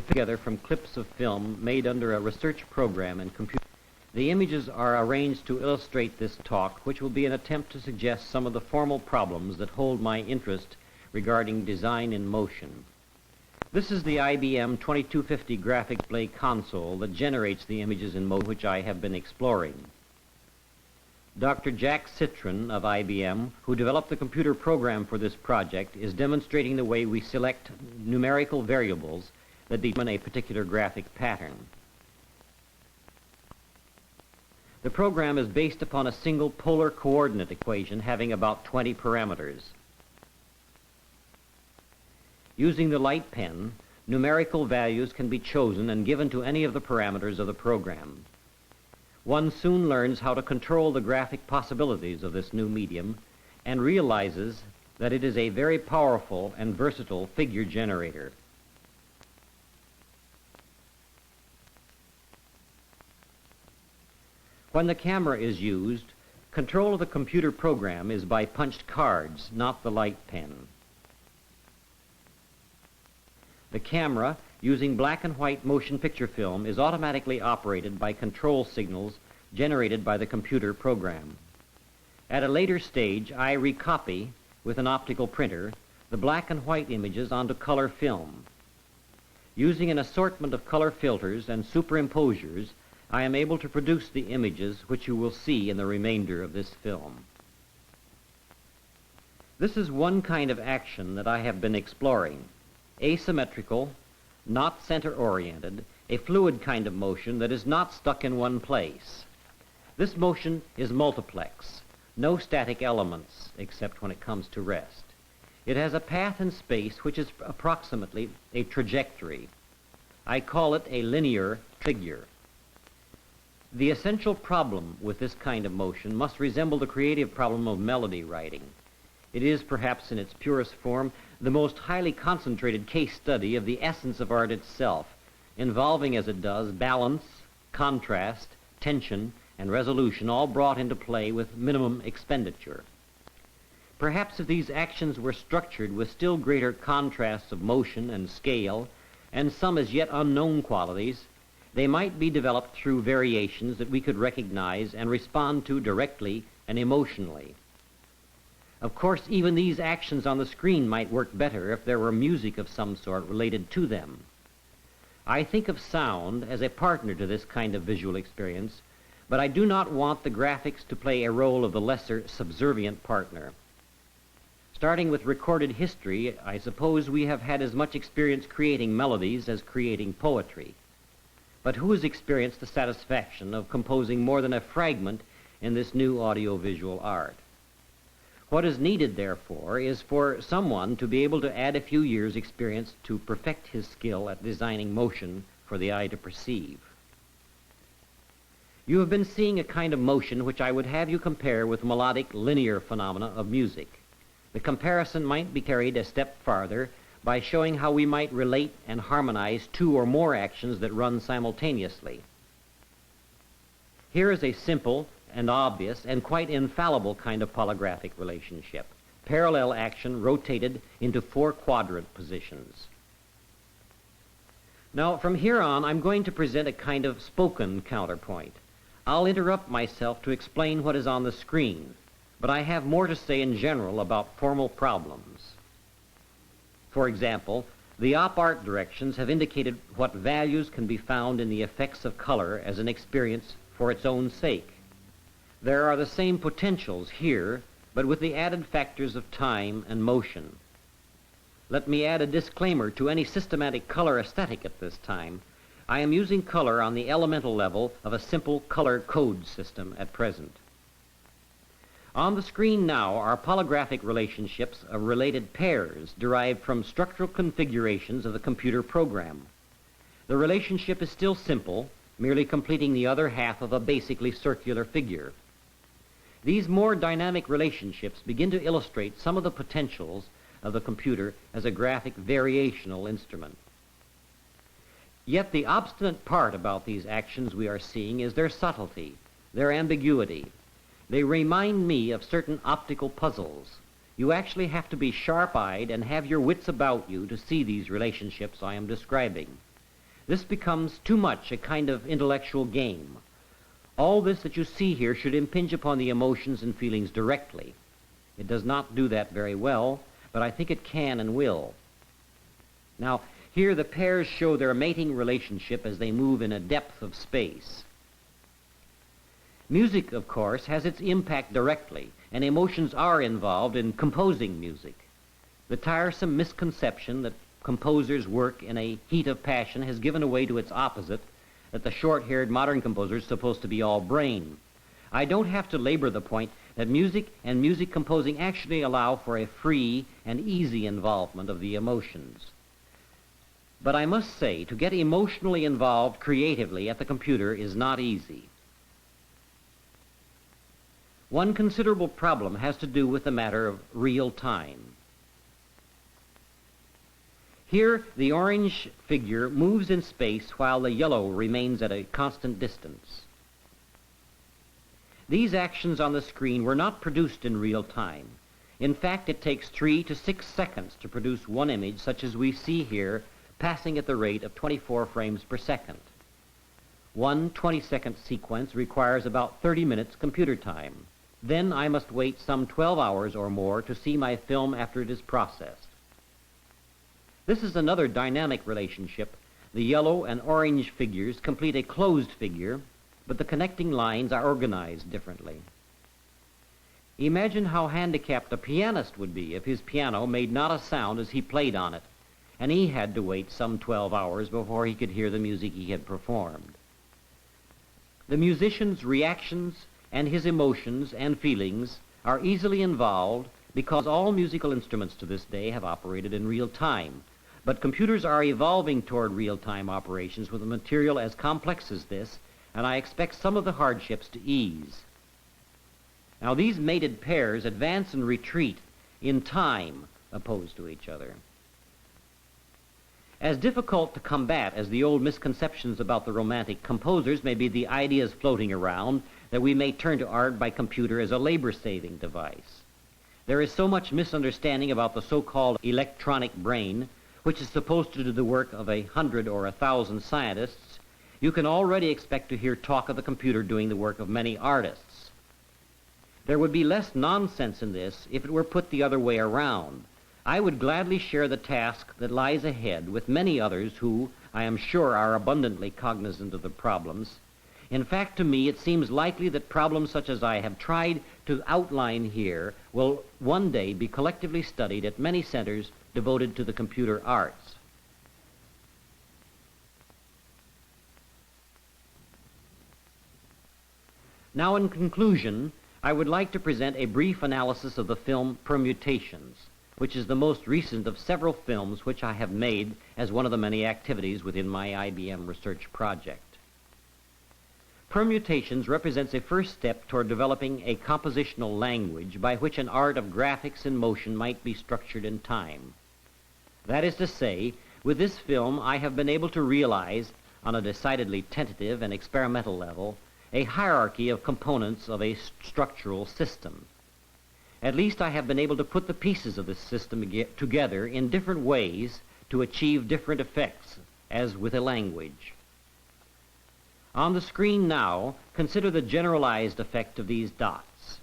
together from clips of film made under a research program in computer. The images are arranged to illustrate this talk, which will be an attempt to suggest some of the formal problems that hold my interest regarding design in motion. This is the IBM 2250 graphic display console that generates the images in motion which I have been exploring. Dr. Jack Citron of IBM, who developed the computer program for this project, is demonstrating the way we select numerical variables that determine a particular graphic pattern. The program is based upon a single polar coordinate equation having about 20 parameters. Using the light pen, numerical values can be chosen and given to any of the parameters of the program. One soon learns how to control the graphic possibilities of this new medium and realizes that it is a very powerful and versatile figure generator. When the camera is used, control of the computer program is by punched cards, not the light pen. The camera, using black and white motion picture film, is automatically operated by control signals generated by the computer program. At a later stage, I recopy, with an optical printer, the black and white images onto color film. Using an assortment of color filters and superimposers, I am able to produce the images which you will see in the remainder of this film. This is one kind of action that I have been exploring. Asymmetrical, not center-oriented, a fluid kind of motion that is not stuck in one place. This motion is multiplex, no static elements except when it comes to rest. It has a path in space which is approximately a trajectory. I call it a linear figure. The essential problem with this kind of motion must resemble the creative problem of melody writing. It is, perhaps in its purest form, the most highly concentrated case study of the essence of art itself, involving as it does balance, contrast, tension, and resolution, all brought into play with minimum expenditure. Perhaps if these actions were structured with still greater contrasts of motion and scale, and some as yet unknown qualities, they might be developed through variations that we could recognize and respond to directly and emotionally. Of course, even these actions on the screen might work better if there were music of some sort related to them. I think of sound as a partner to this kind of visual experience, but I do not want the graphics to play a role of the lesser subservient partner. Starting with recorded history, I suppose we have had as much experience creating melodies as creating poetry. But who has experienced the satisfaction of composing more than a fragment in this new audiovisual art? What is needed, therefore, is for someone to be able to add a few years' experience to perfect his skill at designing motion for the eye to perceive. You have been seeing a kind of motion which I would have you compare with melodic linear phenomena of music. The comparison might be carried a step farther by showing how we might relate and harmonize two or more actions that run simultaneously. Here is a simple and obvious and quite infallible kind of polygraphic relationship. Parallel action rotated into 4 quadrant positions. Now, from here on, I'm going to present a kind of spoken counterpoint. I'll interrupt myself to explain what is on the screen, but I have more to say in general about formal problems. For example, the op art directions have indicated what values can be found in the effects of color as an experience for its own sake. There are the same potentials here, but with the added factors of time and motion. Let me add a disclaimer to any systematic color aesthetic at this time. I am using color on the elemental level of a simple color code system at present. On the screen now are polygraphic relationships of related pairs derived from structural configurations of the computer program. The relationship is still simple, merely completing the other half of a basically circular figure. These more dynamic relationships begin to illustrate some of the potentials of the computer as a graphic variational instrument. Yet the obstinate part about these actions we are seeing is their subtlety, their ambiguity. They remind me of certain optical puzzles. You actually have to be sharp-eyed and have your wits about you to see these relationships I am describing. This becomes too much a kind of intellectual game. All this that you see here should impinge upon the emotions and feelings directly. It does not do that very well, but I think it can and will. Now, here the pairs show their mating relationship as they move in a depth of space. Music, of course, has its impact directly, and emotions are involved in composing music. The tiresome misconception that composers work in a heat of passion has given way to its opposite, that the short-haired modern composer is supposed to be all brain. I don't have to labor the point that music and music composing actually allow for a free and easy involvement of the emotions. But I must say, to get emotionally involved creatively at the computer is not easy. One considerable problem has to do with the matter of real time. Here, the orange figure moves in space while the yellow remains at a constant distance. These actions on the screen were not produced in real time. In fact, it takes 3 to 6 seconds to produce one image such as we see here, passing at the rate of 24 frames per second. One 20-second sequence requires about 30 minutes computer time. Then I must wait some 12 hours or more to see my film after it is processed. This is another dynamic relationship. The yellow and orange figures complete a closed figure, but the connecting lines are organized differently. Imagine how handicapped a pianist would be if his piano made not a sound as he played on it, and he had to wait some 12 hours before he could hear the music he had performed. The musician's reactions and his emotions and feelings are easily involved because all musical instruments to this day have operated in real time. But computers are evolving toward real-time operations with a material as complex as this, and I expect some of the hardships to ease. Now, these mated pairs advance and retreat in time opposed to each other. As difficult to combat as the old misconceptions about the romantic composers may be the ideas floating around that we may turn to art by computer as a labor-saving device. There is so much misunderstanding about the so-called electronic brain, which is supposed to do the work of 100 or 1,000 scientists. You can already expect to hear talk of the computer doing the work of many artists. There would be less nonsense in this if it were put the other way around. I would gladly share the task that lies ahead with many others who, I am sure, are abundantly cognizant of the problems. In fact, to me, it seems likely that problems such as I have tried to outline here will one day be collectively studied at many centers devoted to the computer arts. Now, in conclusion, I would like to present a brief analysis of the film Permutations, which is the most recent of several films which I have made as one of the many activities within my IBM research project. Permutations represents a first step toward developing a compositional language by which an art of graphics in motion might be structured in time. That is to say, with this film I have been able to realize, on a decidedly tentative and experimental level, a hierarchy of components of a structural system. At least I have been able to put the pieces of this system together in different ways to achieve different effects, as with a language. On the screen now, consider the generalized effect of these dots.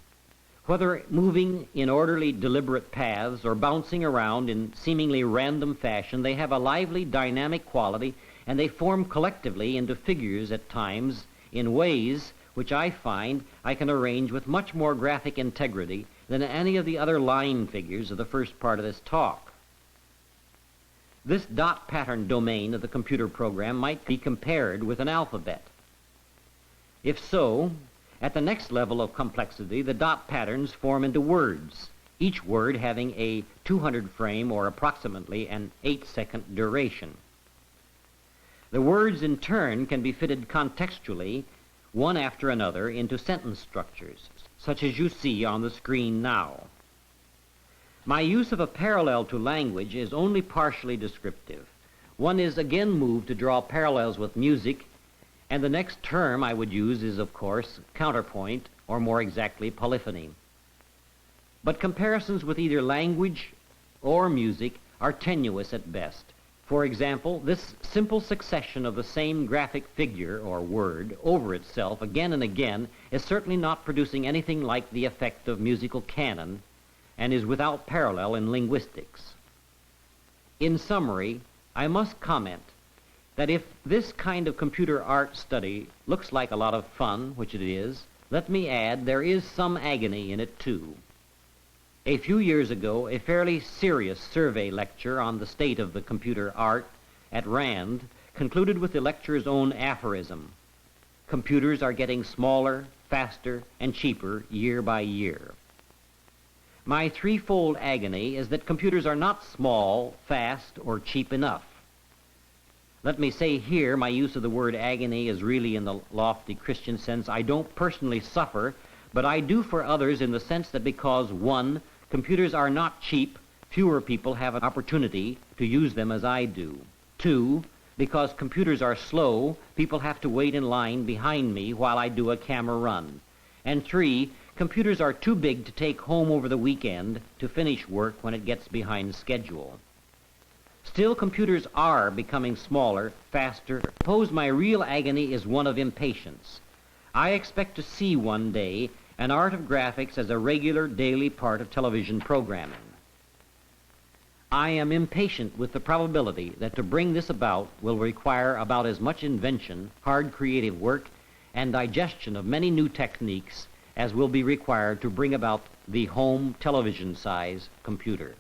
Whether moving in orderly, deliberate paths or bouncing around in seemingly random fashion, they have a lively, dynamic quality, and they form collectively into figures at times in ways which I find I can arrange with much more graphic integrity than any of the other line figures of the first part of this talk. This dot pattern domain of the computer program might be compared with an alphabet. If so, at the next level of complexity, the dot patterns form into words, each word having a 200-frame or approximately an 8-second duration. The words in turn can be fitted contextually, one after another, into sentence structures, such as you see on the screen now. My use of a parallel to language is only partially descriptive. One is again moved to draw parallels with music, and the next term I would use is, of course, counterpoint, or more exactly, polyphony. But comparisons with either language or music are tenuous at best. For example, this simple succession of the same graphic figure or word over itself again and again is certainly not producing anything like the effect of musical canon and is without parallel in linguistics. In summary, I must comment that if this kind of computer art study looks like a lot of fun, which it is, let me add there is some agony in it too. A few years ago, a fairly serious survey lecture on the state of the computer art at Rand concluded with the lecturer's own aphorism: computers are getting smaller, faster, and cheaper year by year. My threefold agony is that computers are not small, fast, or cheap enough. Let me say here, my use of the word agony is really in the lofty Christian sense. I don't personally suffer, but I do for others in the sense that because, 1, computers are not cheap, fewer people have an opportunity to use them as I do. 2, because computers are slow, people have to wait in line behind me while I do a camera run. And 3, computers are too big to take home over the weekend to finish work when it gets behind schedule. Still, computers are becoming smaller, faster. Suppose my real agony is one of impatience. I expect to see one day an art of graphics as a regular daily part of television programming. I am impatient with the probability that to bring this about will require about as much invention, hard creative work, and digestion of many new techniques as will be required to bring about the home television-size computer.